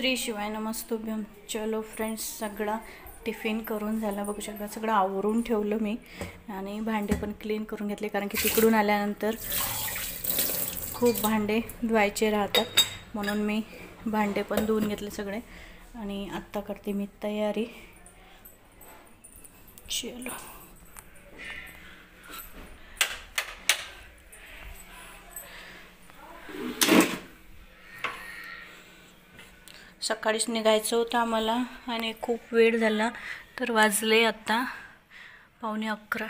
श्री शिवाय नमस्तुभ्यम. चलो फ्रेंड्स, सगळा टिफिन करून झाला. बघू शकता सगळं आवरून ठेवलं मी आणि भांडे पण क्लीन करून घेतले, कारण की तिकडून आल्यानंतर खूप भांडे धुवायचे राहतात, म्हणून मी भांडे पण धुवून घेतले सगळे. आणि आत्ता करते मी तयारी. चलो सकाळीच निघायचं होतं आम्हाला आणि खूप वेळ झाला, तर वाजले आता 11:15.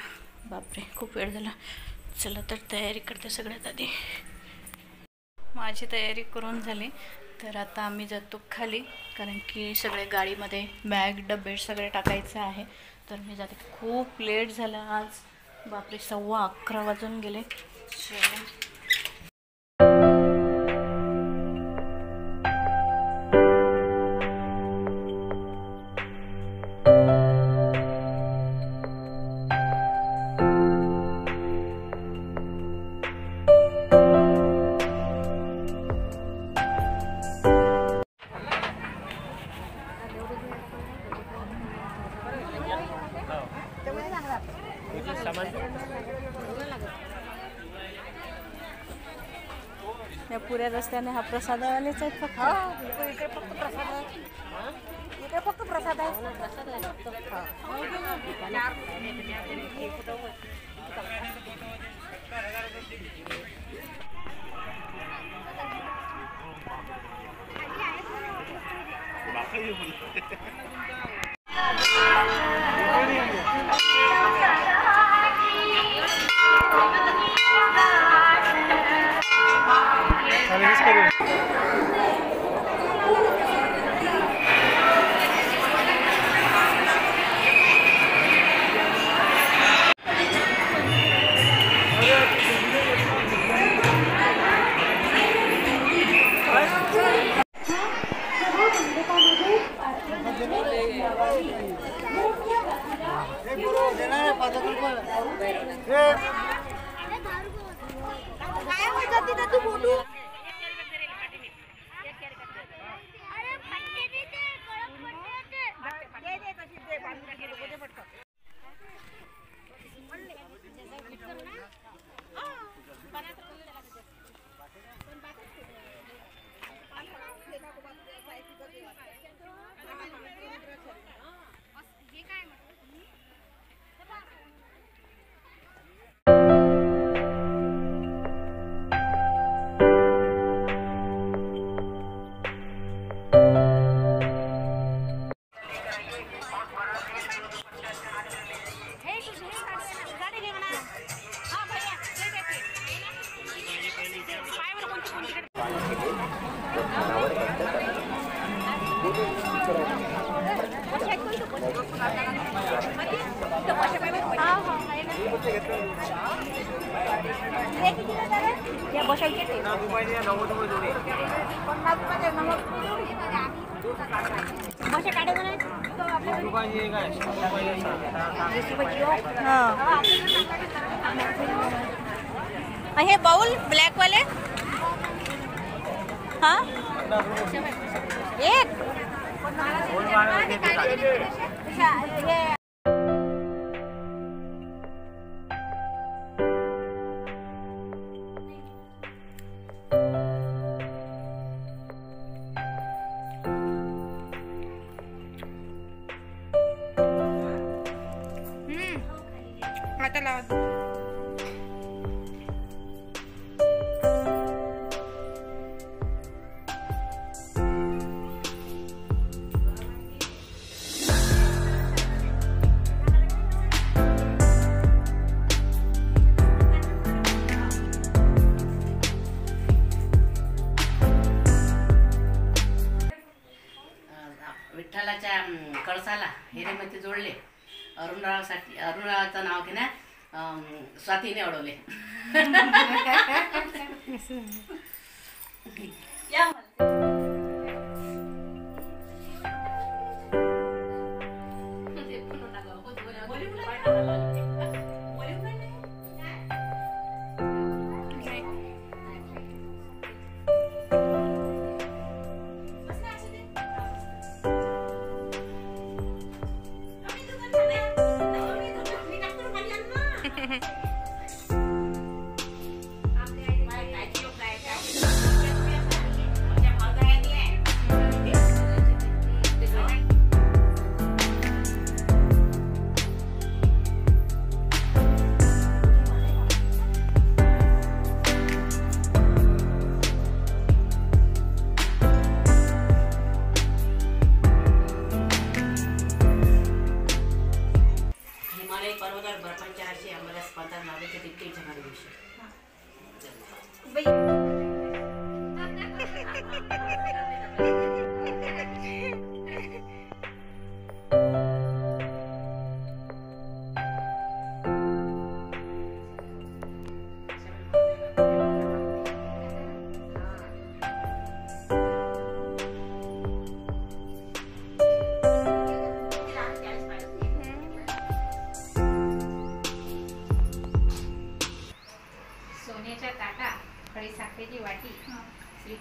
बापरे, खूप वेळ झाला. चला तर तयारी करते. सगळ्यात आधी माझी तयारी करून झाली, तर आता आम्ही जातो खाली, कारण की सगळे गाडीमध्ये बॅग डबे सगळे टाकायचं आहे. तर मी जाते. खूप लेट झाला आज. बापरे, 11:15 वाजून गेले. चला या पुऱ्या रस्त्याने हा प्रसाद आलेच आहेत फक्त. इकडे फक्त प्रसाद आहे. इकडे फक्त प्रसाद आहे. हे बाउल ब्लॅक वाले हाँ एक आता लावा. विठ्ठलाच्या कळसाला हिरेमध्ये जोडले. अरुणरावासाठी अरुणरावाचं नाव घे ना, स्वातीने अडवले.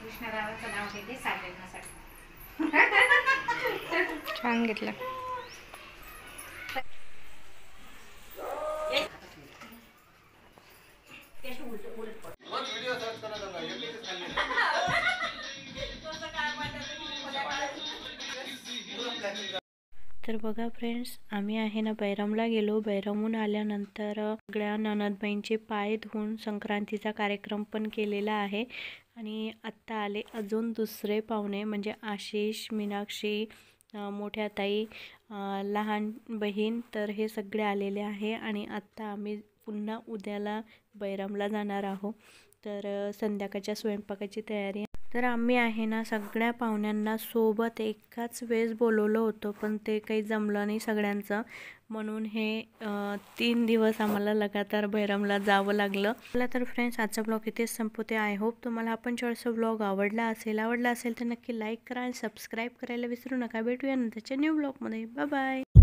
कृष्णरावाचं नाव घेते सागरण्यासाठी. छान घेतलं. तर बघा फ्रेंड्स, आम्ही आहे ना बैरमला गेलो. बैरमहून आल्यानंतर सगळ्या ननदबाईंचे पाय धुवून संक्रांतीचा कार्यक्रम पण केलेला आहे. आणि आत्ता आले अजून दुसरे पाहुणे, म्हणजे आशिष, मीनाक्षी, मोठ्या ताई, लहान बहीण, तर हे सगळे आलेले आहे. आणि आत्ता आम्ही पुन्हा उद्याला बैरमला जाणार आहोत. तर संध्याकाळच्या स्वयंपाकाची तयारी. तर आम्ही आहे ना सगळ्या पाहुण्यांना सोबत एकाच वेळेस बोलवलं होतं, पण ते काही जमलं नाही सगळ्यांचं, म्हणून हे 3 दिवस आम्हाला लगातार बैरमला जावं लागलं. मला तर फ्रेंड्स आजचा ब्लॉग इथेच संपवते. आय होप तुम्हाला आपण छोटासा ब्लॉग आवडला असेल तर नक्की लाईक करा आणि सबस्क्राईब करायला विसरू नका. भेटूया नंतरच्या न्यू ब्लॉगमध्ये. Bye bye.